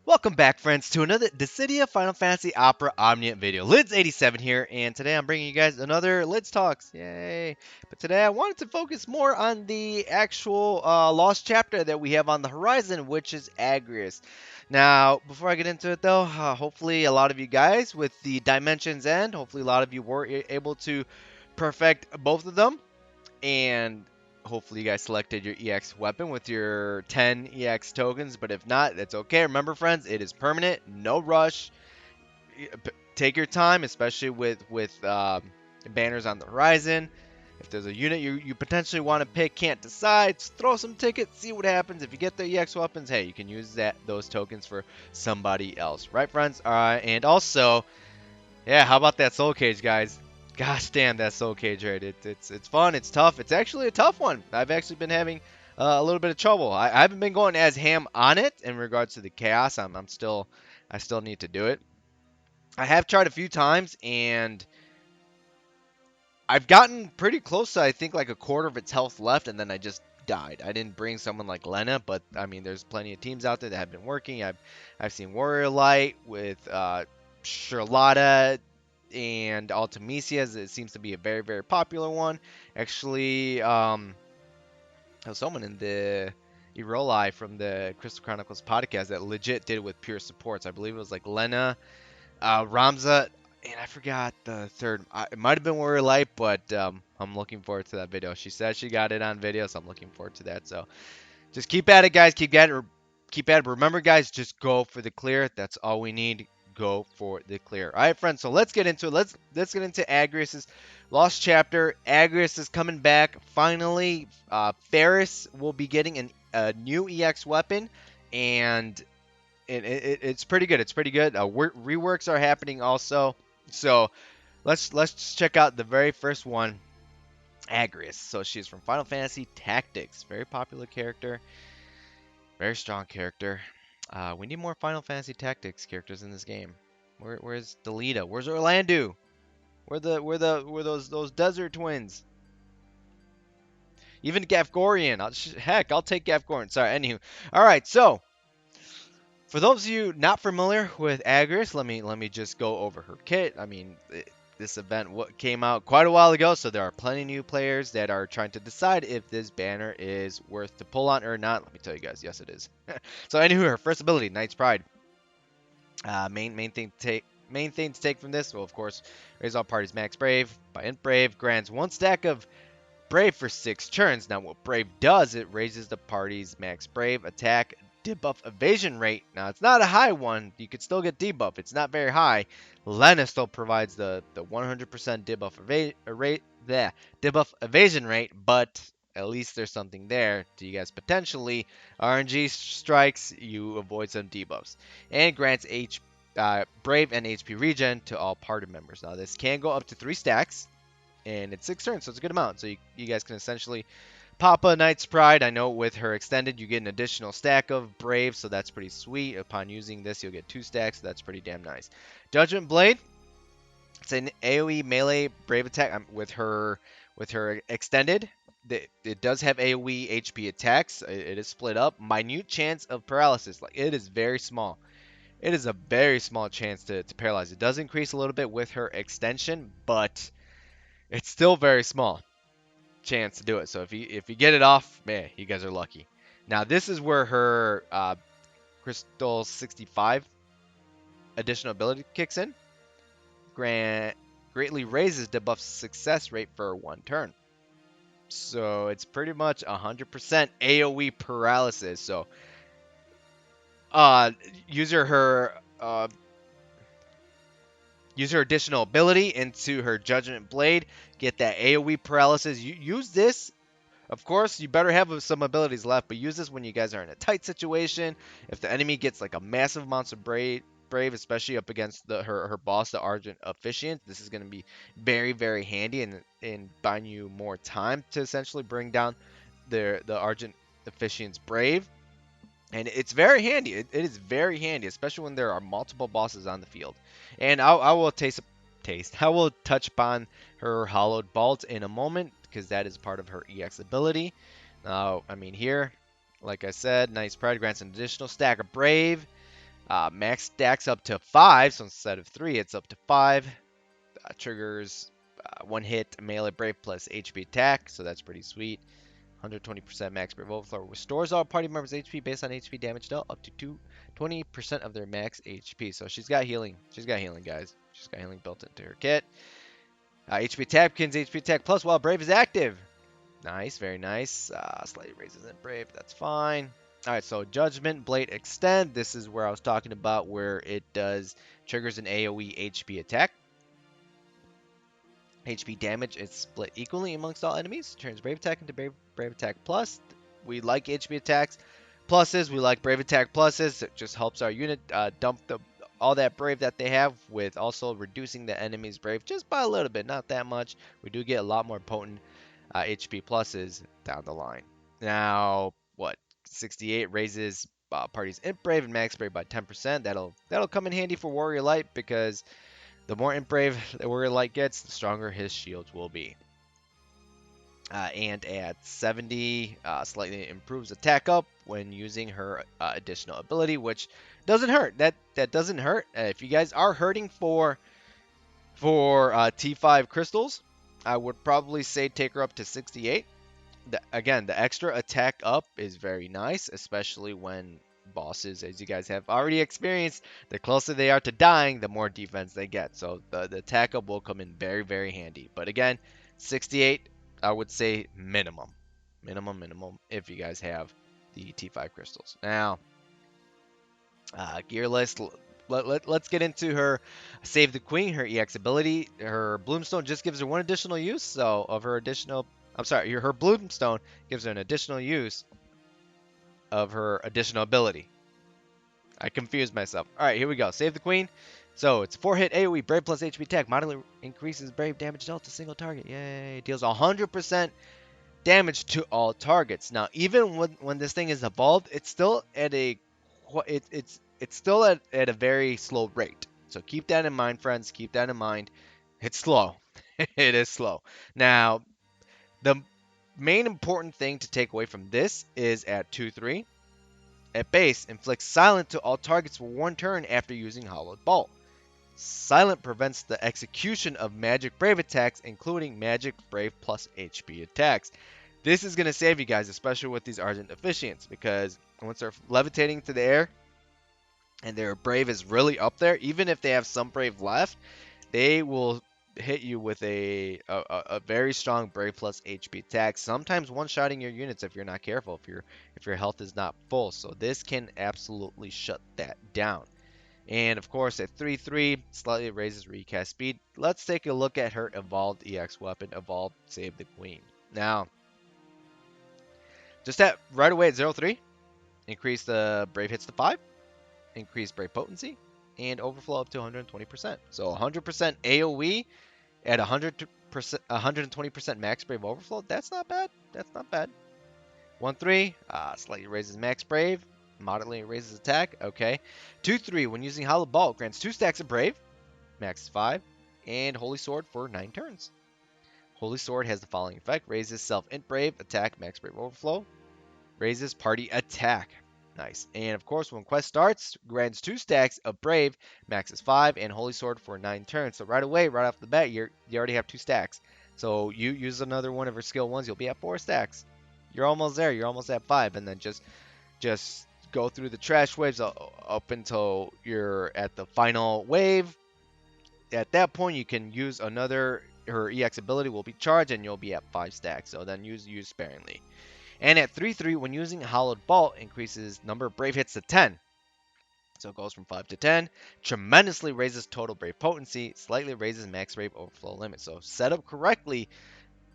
Welcome back, friends, to another Dissidia Final Fantasy Opera Omnium video. Lidz87 here, and today I'm bringing you guys another Lidz Talks. Yay! But today I wanted to focus more on the actual lost chapter that we have on the horizon, which is Agrias. Now, before I get into it, though, hopefully a lot of you guys with the Dimensions End, hopefully a lot of you were able to perfect both of them, and hopefully you guys selected your EX weapon with your 10 EX tokens, but if not, that's okay. Remember, friends, it is permanent, no rush. Take your time, especially with banners on the horizon. If there's a unit you potentially want to pick, can't decide, just throw some tickets, see what happens. If you get the EX weapons, hey, you can use those tokens for somebody else, right, friends? And also, yeah, how about that soul cage, guys? Gosh damn, that soul cage raid. It's fun. It's tough. It's actually a tough one. I've actually been having a little bit of trouble. I haven't been going as ham on it in regards to the chaos. I still need to do it. I have tried a few times and I've gotten pretty close to, I think, like a quarter of its health left, and then I just died. I didn't bring someone like Lena, but I mean, there's plenty of teams out there that have been working. I've seen Warrior Light with Charlotta and Ultimisia. It seems to be a very, very popular one. Actually, there was someone in the Eroli from the Crystal Chronicles podcast that legit did it with pure supports. I believe it was like Lena, Ramza, and I forgot the third. It might have been Warrior Light, but I'm looking forward to that video. She said she got it on video, so I'm looking forward to that. So just keep at it, guys. Keep at it. Keep at it. Remember, guys, just go for the clear. That's all we need. Go for the clear. All right, friends. So let's get into it. Let's get into Agrias' lost chapter. Agrias is coming back finally. Faris will be getting a new EX weapon, and it's pretty good. It's pretty good. Reworks are happening also. So let's just check out the very first one, Agrias. So she's from Final Fantasy Tactics. Very popular character. Very strong character. We need more Final Fantasy Tactics characters in this game. Where's Delita? Where's Orlando? Where those desert twins? Even Gafgorian. Heck, I'll take Gafgorian. Sorry. Anywho, all right. So for those of you not familiar with Agrias, let me just go over her kit. I mean, this event came out quite a while ago, so there are plenty of new players that are trying to decide if this banner is worth to pull on or not. Let me tell you guys, yes, it is. So, anywho, her first ability, Knight's Pride. Main thing to take from this, well, of course, raise all parties max Brave by Int Brave, grants one stack of Brave for 6 turns. Now, what Brave does, it raises the party's max Brave, attack, debuff, evasion rate. Now, it's not a high one. You could still get debuff. It's not very high. Lena still provides the 100% debuff evasion rate, but at least there's something there to you guys potentially. RNG strikes, you avoid some debuffs. And grants Brave and HP regen to all party members. Now, this can go up to 3 stacks and it's 6 turns, so it's a good amount. So you guys can essentially pop a Knight's Pride. I know with her extended, you get an additional stack of Brave, so that's pretty sweet. Upon using this, you'll get 2 stacks, so that's pretty damn nice. Judgment Blade, it's an AoE melee Brave attack with her extended. It does have AoE HP attacks. It is split up. Minute chance of paralysis, like it is very small. It is a very small chance to paralyze. It does increase a little bit with her extension, but it's still very small chance to do it. So if you get it off, man, you guys are lucky. Now this is where her Crystal 65 additional ability kicks in. Greatly raises debuff success rate for 1 turn. So it's pretty much 100% AoE paralysis. So user her use her additional ability into her Judgment Blade, get that AoE paralysis. You use this, of course, you better have some abilities left, but use this when you guys are in a tight situation. If the enemy gets like a massive amount of Brave, especially up against her boss, the Argent Officials, this is going to be very, very handy and buying you more time to essentially bring down the Argent Officials Brave. And it's very handy. It is very handy, especially when there are multiple bosses on the field. And I will I will touch upon her Hollowed Bolt in a moment because that is part of her EX ability. Now, I mean here, like I said, Knight's Pride grants an additional stack of Brave. Max stacks up to 5, so instead of 3, it's up to 5. Triggers one hit melee brave plus HP attack, so that's pretty sweet. 120% max brave overflow restores all party members' HP based on HP damage dealt up to 20% of their max HP. So she's got healing. She's got healing, guys. She's got healing built into her kit. HP attack begins HP attack plus while brave is active. Nice, very nice. Slightly raises in brave. That's fine. All right, so Judgment Blade Extend. This is where I was talking about where it does triggers an AoE HP attack. HP damage is split equally amongst all enemies. Turns Brave Attack into Brave Attack Plus. We like HP attacks pluses. We like Brave Attack pluses. It just helps our unit dump all that Brave that they have with also reducing the enemy's Brave just by a little bit, not that much. We do get a lot more potent HP pluses down the line. Now, what? 68 raises party's Imp Brave and Max Brave by 10%. That'll come in handy for Warrior Light because the more Imp Brave the Warrior Light gets, the stronger his shields will be. And at 70, slightly improves attack up when using her additional ability, which doesn't hurt. That doesn't hurt. If you guys are hurting for T5 crystals, I would probably say take her up to 68. Again, the extra attack up is very nice, especially when bosses, as you guys have already experienced, the closer they are to dying, the more defense they get. So the attack up will come in very, very handy. But again, 68, I would say minimum. Minimum, if you guys have the T5 crystals. Now, gear list. Let's get into her Save the Queen, her EX ability. Her Bloomstone just gives her one additional use, so of her additional... I'm sorry, her Bloomstone gives her an additional use of her additional ability. I confused myself. Alright, here we go. Save the Queen. So, it's 4-hit AoE, Brave plus HP attack. Moderately increases Brave damage dealt to single target. Yay. Deals 100% damage to all targets. Now, even when this thing is evolved, it's still at a... It's still at a very slow rate. So, keep that in mind, friends. Keep that in mind. It's slow. It is slow. Now, the main important thing to take away from this is at 2-3. At base, inflicts silent to all targets for one turn after using Hollowed Bolt. Silent prevents the execution of Magic Brave attacks, including Magic Brave plus HP attacks. This is going to save you guys, especially with these Argent Officials, because once they're levitating to the air and their Brave is really up there, even if they have some Brave left, they will hit you with a very strong Brave plus HP attack, sometimes one-shotting your units if you're not careful, if your health is not full. So this can absolutely shut that down. And of course at 3-3, slightly raises recast speed. Let's take a look at her evolved EX weapon, evolved Save the Queen. Now, just at right away at 0-3, increase the Brave hits to 5, increase Brave potency, and overflow up to 120%. So 100% AoE at 120% max Brave overflow. That's not bad. That's not bad. 1-3, slightly raises max Brave, moderately raises attack. Okay. 2-3, when using Hollow Bolt, grants 2 stacks of Brave, max 5, and Holy Sword for 9 turns. Holy Sword has the following effect: raises self-int Brave, attack, max Brave overflow, raises party attack. Nice. And of course, when quest starts, grants 2 stacks of Brave, maxes 5, and Holy Sword for 9 turns. So right away, right off the bat, you already have 2 stacks. So you use another one of her skill 1s, you'll be at 4 stacks. You're almost there. You're almost at 5, and then just go through the trash waves up until you're at the final wave. At that point, you can use another. Her EX ability will be charged, and you'll be at 5 stacks. So then use sparingly. And at 3-3, when using Hollowed Bolt, increases number of Brave hits to 10. So it goes from 5 to 10. Tremendously raises total Brave potency. Slightly raises max Brave overflow limit. So set up correctly,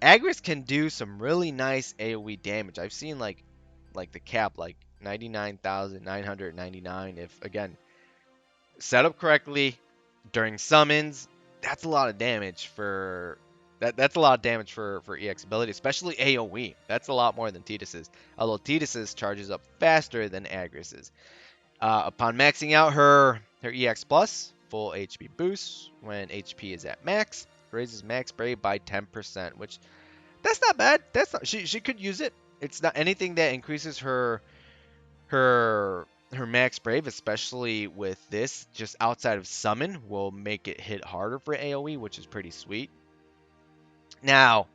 Agrias can do some really nice AoE damage. I've seen like the cap, like 99,999. If, again, set up correctly during summons, that's a lot of damage for... That's a lot of damage for EX ability, especially AoE. That's a lot more than Tidus's. Although Tidus's charges up faster than Agrias's. Upon maxing out her EX plus, full HP boost when HP is at max, raises max Brave by 10%, which that's not bad. That's not, she could use it. It's not anything that increases her her max brave, especially with this, just outside of summon, will make it hit harder for AoE, which is pretty sweet. Now,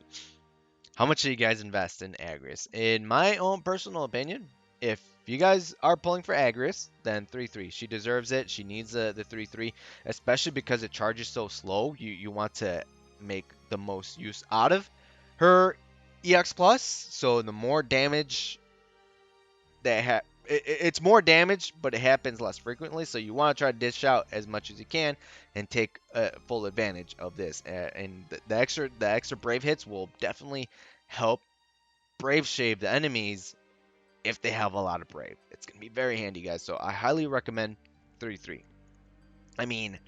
how much do you guys invest in Agrias? In my own personal opinion, if you guys are pulling for Agrias, then 3-3. She deserves it. She needs the 3-3, especially because it charges so slow. You want to make the most use out of her EX plus. So the more damage it's more damage, but it happens less frequently. So you want to try to dish out as much as you can and take full advantage of this. And the extra brave hits will definitely help brave shave the enemies if they have a lot of brave. It's gonna be very handy, guys. So I highly recommend 3-3. I mean,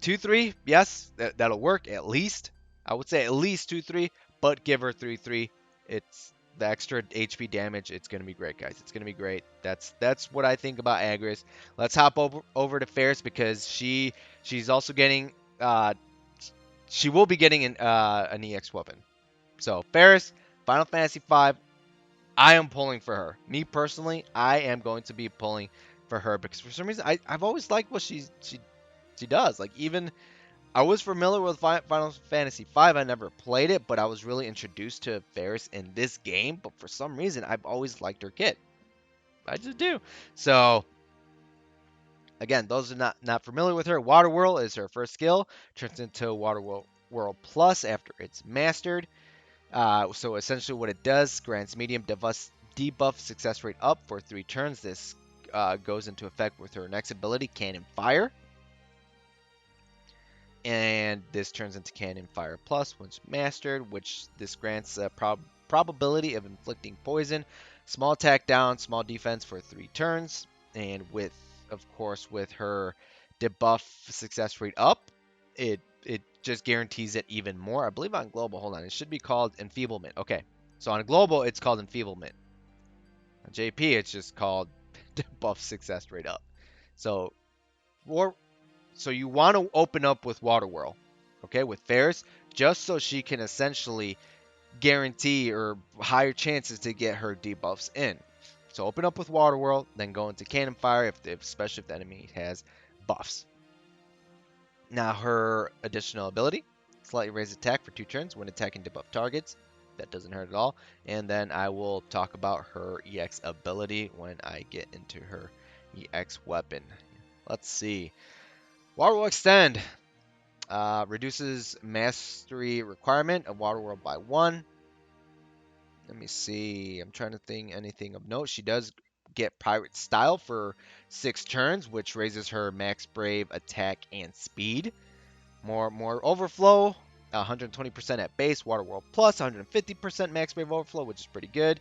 2-3, yes, that'll work at least. I would say at least 2-3, but give her 3-3. It's the extra HP damage. It's gonna be great, guys. It's gonna be great. That's what I think about Agrias. Let's hop over to Faris because she's also getting she will be getting an EX weapon. So Faris, Final Fantasy V. I am pulling for her. Me personally, I am going to be pulling for her because for some reason I've always liked what she does. Like even I was familiar with Final Fantasy V. I never played it, but I was really introduced to Faris in this game. But for some reason, I've always liked her kit. I just do. So again, those are not familiar with her. Water Whirl is her first skill. Turns into Water Whirl Plus after it's mastered. So essentially, what it does grants medium debuff success rate up for 3 turns. This goes into effect with her next ability, Cannon Fire. And this turns into Cannon Fire Plus once mastered, which this grants a probability of inflicting poison, small attack down, small defense for 3 turns, and with, of course, with her debuff success rate up, it just guarantees it even more. I believe on global, hold on, it should be called Enfeeblement. Okay, so on global, it's called Enfeeblement. On JP, it's just called debuff success rate up. So, for so you want to open up with Water Whirl, okay, with Faris, just so she can essentially guarantee or higher chances to get her debuffs in. So open up with Water Whirl, then go into Cannon Fire, especially if the enemy has buffs. Now her additional ability, slightly raise attack for 2 turns when attacking debuff targets. That doesn't hurt at all. And then I will talk about her EX ability when I get into her EX weapon. Let's see. Water Whirl Extend. Reduces mastery requirement of Water World by 1. Let me see. I'm trying to think anything of note. She does get Pirate Style for 6 turns, which raises her max brave, attack, and speed. More overflow. 120% at base. Water World Plus. 150% max brave overflow, which is pretty good.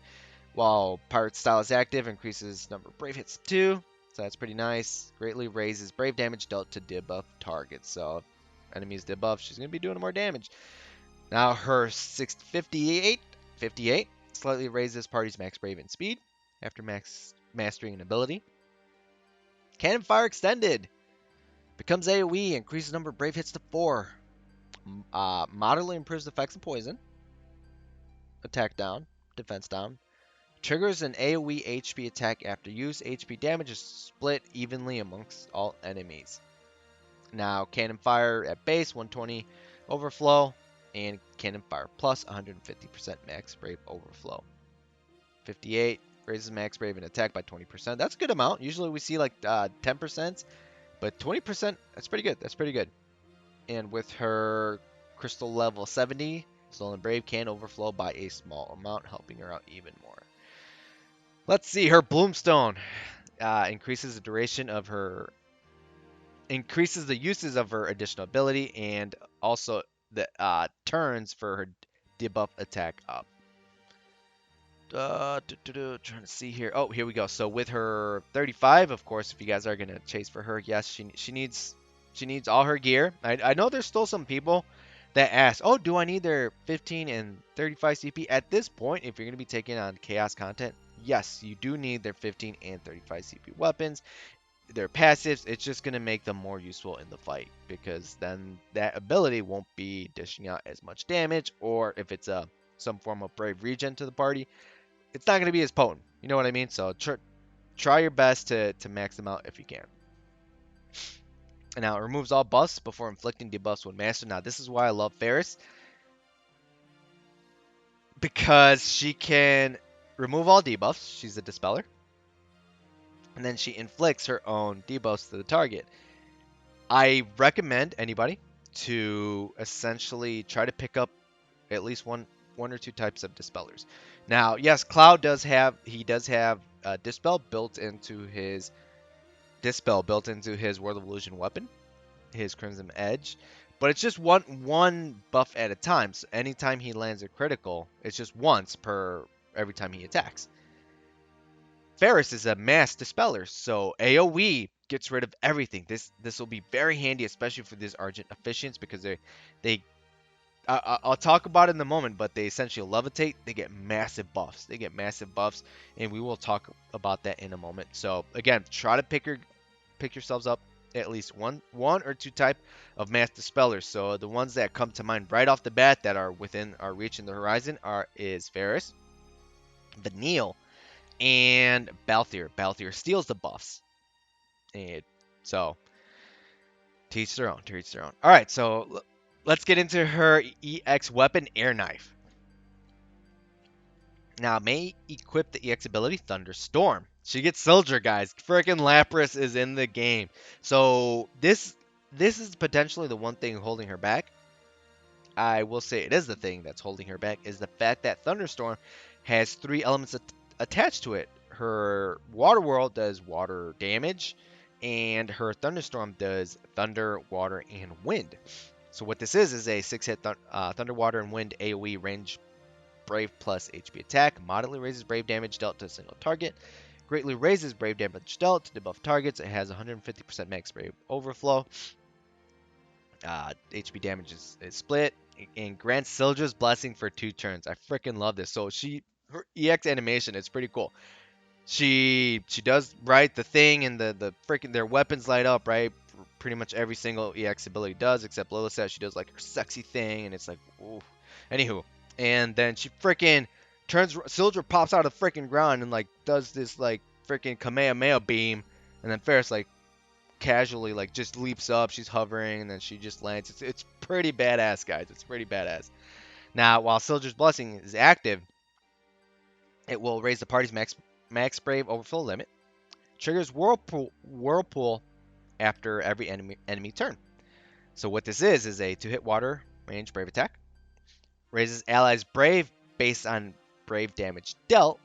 While Pirate Style is active, increases number of brave hits to 2. So that's pretty nice. Greatly raises brave damage dealt to debuff targets. So enemies debuff, she's going to be doing more damage. Now her 58 slightly raises party's max brave and speed after mastering an ability. Cannon Fire Extended becomes AoE, increases number of brave hits to 4. Moderately improves the effects of poison. Attack down, defense down. Triggers an AoE HP attack after use. HP damage is split evenly amongst all enemies. Now, Cannon Fire at base, 120 overflow, and Cannon Fire plus 150% max brave overflow. 58 raises max brave and attack by 20%. That's a good amount. Usually we see like 10%, but 20%, that's pretty good. That's pretty good. And with her crystal level 70, Stolen Brave can overflow by a small amount, helping her out even more. Let's see, her Bloomstone increases the duration of her increases the uses of her additional ability and also the turns for her debuff attack up. Trying to see here. Oh, here we go. So with her 35, of course, if you guys are gonna chase for her, yes, she needs all her gear. I know there's still some people that ask, oh, do I need their 15 and 35 CP? At this point, if you're gonna be taking on chaos content, yes, you do need their 15 and 35 CP weapons. Their passives, it's just going to make them more useful in the fight because then that ability won't be dishing out as much damage, or if it's some form of brave regen to the party, it's not going to be as potent. You know what I mean? So try your best to max them out if you can. And now it removes all buffs before inflicting debuffs when mastered. Now this is why I love Faris, because she can remove all debuffs. She's a dispeller. And then she inflicts her own debuffs to the target. I recommend anybody to essentially try to pick up at least one or two types of dispellers. Now, yes, Cloud does have dispel built into his World of Illusion weapon, his Crimson Edge, but it's just one buff at a time. So anytime he lands a critical, it's just once per every time he attacks. Faris is a mass dispeller, so AoE gets rid of everything. This will be very handy, especially for these Argent Officials, because they I'll talk about it in a moment, but they essentially levitate. They get massive buffs. And we will talk about that in a moment. So again, try to pick yourselves up at least one or two type of mass dispellers. So the ones that come to mind right off the bat that are within our reach in the horizon is Faris, Vanille, and Balthier. Balthier steals the buffs. And so, to each their own, All right, so let's get into her EX weapon, Air Knife. Now, may equip the EX ability, Thunderstorm. She gets Soldier, guys. Frickin' Lapras is in the game. So, this is potentially the one thing holding her back. I will say it is the thing that's holding her back, is the fact that Thunderstorm has 3 elements attached to it. Her Water World does water damage, and her Thunderstorm does thunder, water, and wind. So what this is a 6-hit Thunder, Water, and Wind AoE range Brave plus HP attack. Moderately raises Brave damage dealt to a single target. Greatly raises Brave damage dealt to debuff targets. It has 150% max Brave overflow. HP damage is split. And grants Sildra's Blessing for 2 turns. I freaking love this. So her EX animation is pretty cool. She does right the thing, and the freaking their weapons light up, right? Pretty much every single EX ability does, except Lilith's. She does like her sexy thing, and it's like, ooh. Anywho, and then she freaking turns. Sildra pops out of the freaking ground and like does this like freaking Kamehameha beam, and then Faris like casually like just leaps up. She's hovering, and then she just lands. It's pretty badass, guys. It's pretty badass. Now, while Sildra's Blessing is active, it will raise the party's max Brave overflow limit. Triggers Whirlpool after every enemy turn. So what this is a 2-hit water range Brave attack. Raises allies Brave based on Brave damage dealt.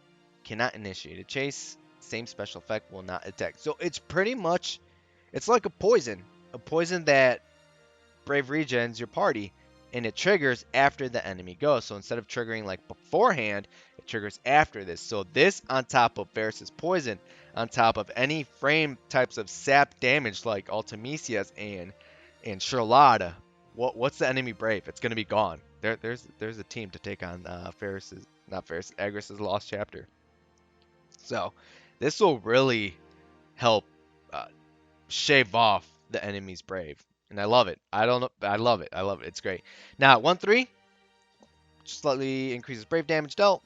Cannot initiate a chase. Same special effect, will not attack. So it's pretty much, it's like a poison. A poison that Brave regens your party, and it triggers after the enemy goes. So instead of triggering like beforehand, it triggers after this. So this on top of Faris' poison, on top of any frame types of sap damage like Ultimecia's and Charlotta. What's the enemy Brave? It's gonna be gone. There's a team to take on Agrias' Lost Chapter. So this will really help uh, shave off the enemy's Brave. And I love it. I don't know. I love it. It's great. Now, 1-3, slightly increases Brave damage dealt.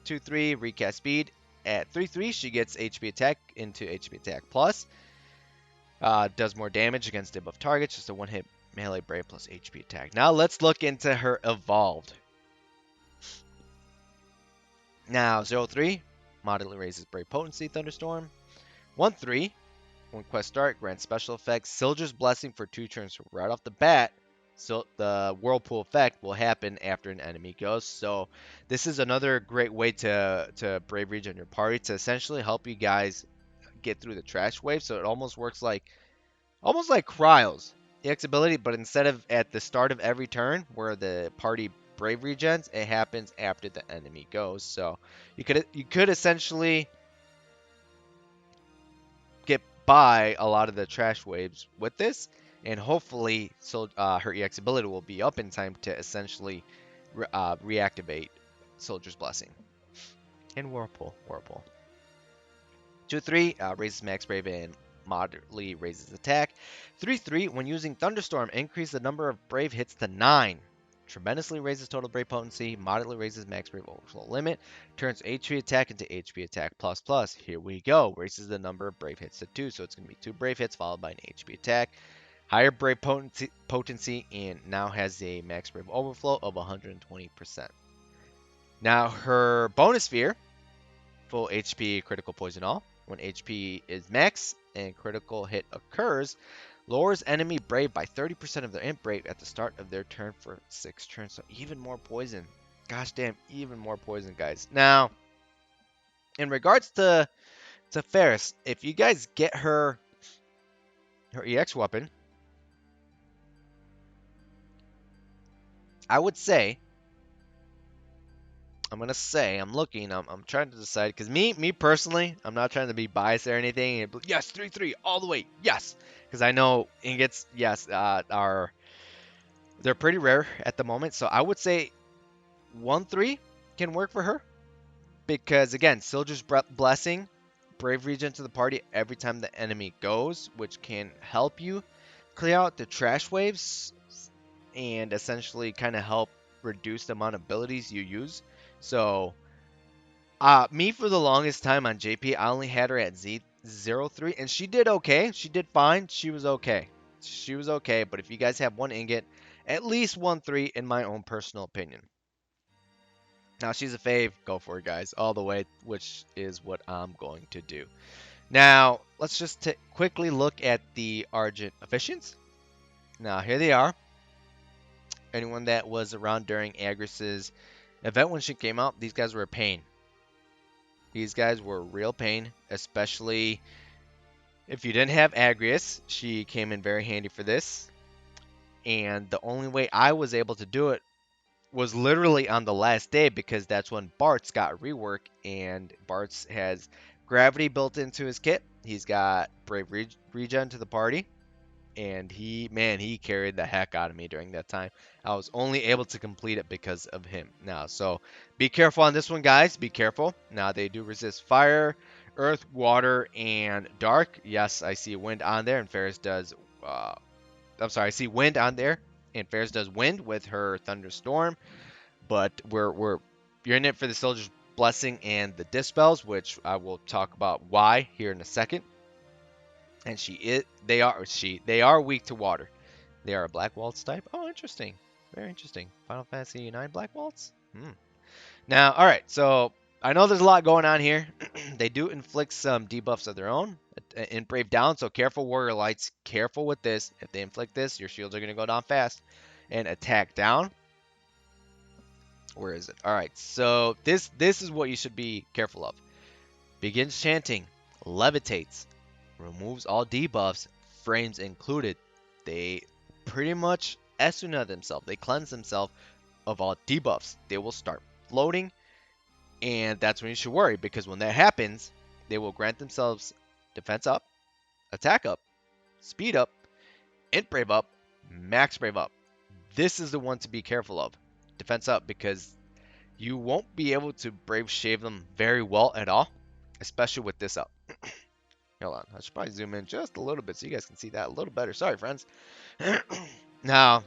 2-3, recast speed. At 3-3, she gets HP attack into HP attack plus. Does more damage against debuff targets. Just a 1-hit melee Brave plus HP attack. Now, let's look into her evolved. Now, 0-3, moderately raises Brave potency, Thunderstorm. 1-3, when quest start, grants special effects. Sildra's Blessing for 2 turns right off the bat. So the Whirlpool effect will happen after an enemy goes. So this is another great way to Brave regen your party to essentially help you guys get through the trash wave. So it almost works like Cryos EX ability, but instead of at the start of every turn where the party Brave regens, it happens after the enemy goes. So you could essentially get by a lot of the trash waves with this, and hopefully her EX ability will be up in time to essentially reactivate Soldier's Blessing. And Whirlpool. 2-3, raises max Brave and moderately raises attack. 3-3, when using Thunderstorm, increase the number of Brave hits to 9. tremendously raises total brave potency, moderately raises max brave overflow limit, turns HP attack into HP attack plus plus. Here we go. Raises the number of brave hits to 2, so it's going to be 2 brave hits followed by an HP attack. Higher brave potency and now has a max brave overflow of 120%. Now her bonus sphere, full HP critical poison all. When HP is max and critical hit occurs, lowers enemy brave by 30% of their int brave at the start of their turn for 6 turns. So even more poison. Gosh damn, even more poison, guys. Now, in regards to Faris, if you guys get her EX weapon, I would say, I'm looking, I'm trying to decide, because me personally, I'm not trying to be biased or anything. Yes, 3-3 all the way, yes, because I know ingots, yes, they're pretty rare at the moment. So I would say 1-3 can work for her, because again, Soldier's Blessing, Brave Regen to the party every time the enemy goes, which can help you clear out the trash waves and essentially kind of help reduce the amount of abilities you use. So, me for the longest time on JP, I only had her at Z03, and she did okay. She did fine. She was okay. She was okay, but if you guys have one ingot, at least 1-3 in my own personal opinion. Now, she's a fave. Go for it, guys, all the way, which is what I'm going to do. Now, let's just quickly look at the Argent Officials. Now, here they are. Anyone that was around during Agrias's event when she came out, these guys were a pain. These guys were a real pain, especially if you didn't have Agrias. She came in very handy for this. And the only way I was able to do it was literally on the last day, because that's when Bart's got rework, and Bart's has gravity built into his kit. He's got brave regen to the party, and he carried the heck out of me during that time. I was only able to complete it because of him. Now, so be careful on this one, guys. Be careful. Now, they do resist fire, earth, water, and dark. Yes, I see wind on there, and Faris does. I see wind on there, and Faris does wind with her thunderstorm. But you're in it for the Soldier's Blessing and the Dispels, which I will talk about why here in a second. And they are weak to water. They are a Black Waltz type. Oh, interesting. Very interesting. Final Fantasy 9 Black Waltz? Now, all right. So I know there's a lot going on here. They do inflict some debuffs of their own in Brave Down. So careful, Warrior Lights. Careful with this. If they inflict this, your shields are going to go down fast. And attack down. Where is it? All right. So this is what you should be careful of. Begins chanting. Levitates. Removes all debuffs, frames included. They pretty much Esuna themselves. They cleanse themselves of all debuffs. They will start floating, and that's when you should worry, because when that happens, they will grant themselves defense up, attack up, speed up, int brave up, max brave up. This is the one to be careful of. Defense up, because you won't be able to brave shave them very well at all, especially with this up. Hold on, I should probably zoom in just a little bit so you guys can see that a little better. Sorry, friends. Now,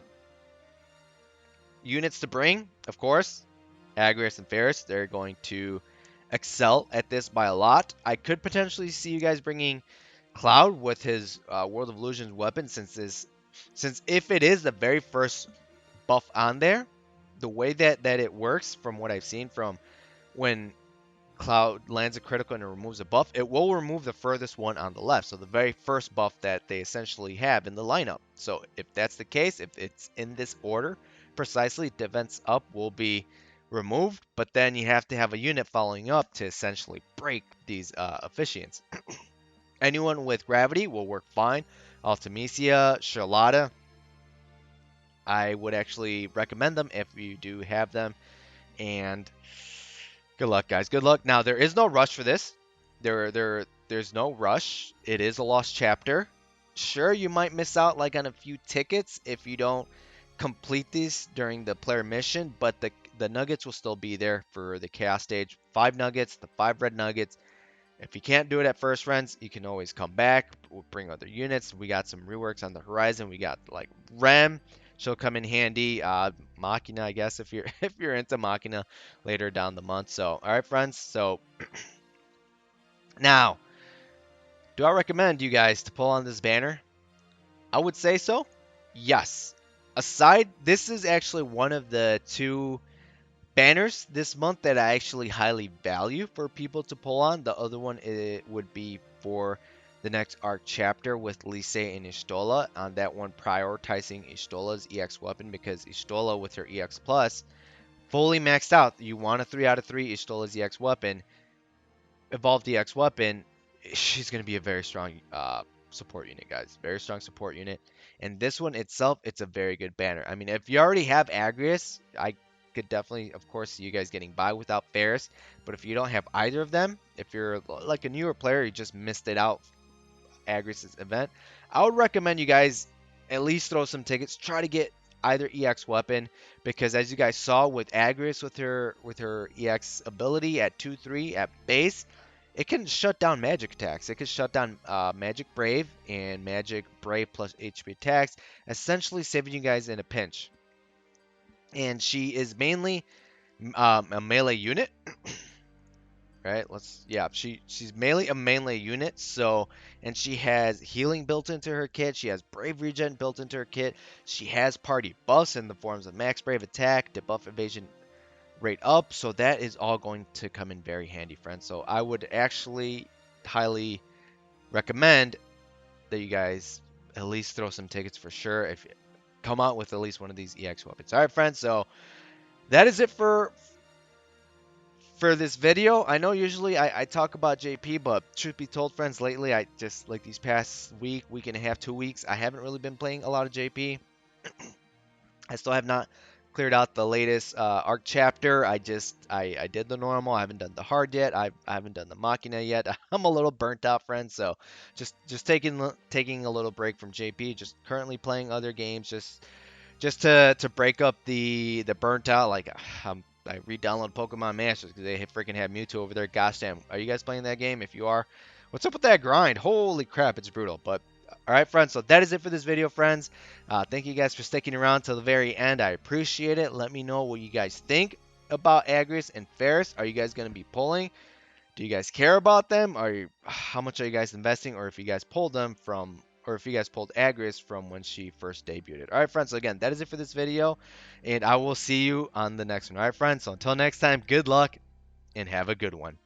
units to bring, of course, Agrias and Faris. They're going to excel at this by a lot. I could potentially see you guys bringing Cloud with his World of Illusions weapon, since if it is the very first buff on there, the way that it works, from what I've seen from when Cloud lands a critical and it removes a buff, it will remove the furthest one on the left. So the very first buff that they essentially have in the lineup. So if that's the case, if it's in this order, precisely, defense up will be removed. But then you have to have a unit following up to essentially break these officiants. Anyone with gravity will work fine. Artemisia, Charlotta, I would actually recommend them if you do have them. And good luck, guys. Good luck. Now, there is no rush for this. There's no rush. It is a lost chapter. Sure, you might miss out like on a few tickets if you don't complete these during the player mission, but the nuggets will still be there for the chaos stage. 5 nuggets, the 5 red nuggets. If you can't do it at first, friends, you can always come back. We'll bring other units. We got some reworks on the horizon. We got like Rem, she'll come in handy. Machina, I guess, if you're if you're into Machina later down the month. So, all right, friends. So now, do I recommend you guys to pull on this banner? I would say so. Yes. Aside, this is actually one of the two banners this month that I actually highly value for people to pull on. The other one it would be for the next arc chapter with Lise and Istola. On that one, prioritizing Istola's EX weapon because Istola with her EX plus fully maxed out. You want a 3 out of 3 Istola's EX weapon, evolved EX weapon. She's going to be a very strong support unit, guys. Very strong support unit. And this one itself, it's a very good banner. I mean, if you already have Agrias, I could definitely, of course, see you guys getting by without Faris. But if you don't have either of them, if you're like a newer player, you just missed it out, Agrias' event, I would recommend you guys at least throw some tickets. Try to get either EX weapon because as you guys saw with Agrias with her EX ability at 2-3 at base, it can shut down magic attacks. It can shut down Magic Brave and Magic Brave plus HP attacks, essentially saving you guys in a pinch. And she is mainly a melee unit, right? She's mainly a melee unit, so and she has healing built into her kit. She has Brave Regen built into her kit. She has party buffs in the forms of Max Brave attack, debuff evasion rate up, so that is all going to come in very handy, friends. So I would actually highly recommend that you guys at least throw some tickets for sure if you come out with at least one of these EX weapons. All right, friends. So that is it for this video. I know usually I talk about JP, but truth be told, friends, lately I just like these past week and a half, 2 weeks, I haven't really been playing a lot of JP. I still have not cleared out the latest arc chapter. I did the normal. I haven't done the hard yet. I haven't done the Machina yet. I'm a little burnt out, friends. So just taking a little break from JP. Just currently playing other games. Just to break up the burnt out. Like I re-download Pokemon Masters because they freaking have Mewtwo over there. Gosh damn, are you guys playing that game? If you are, what's up with that grind? Holy crap, it's brutal. But all right, friends. So that is it for this video, friends. Thank you guys for sticking around till the very end. I appreciate it. Let me know what you guys think about Agrias and Faris. Are you guys going to be pulling? Do you guys care about them? How much are you guys investing? Or if you guys pulled them from, or if you guys pulled Agrias from when she first debuted. All right, friends. So again, that is it for this video, and I will see you on the next one. All right, friends. So until next time, good luck and have a good one.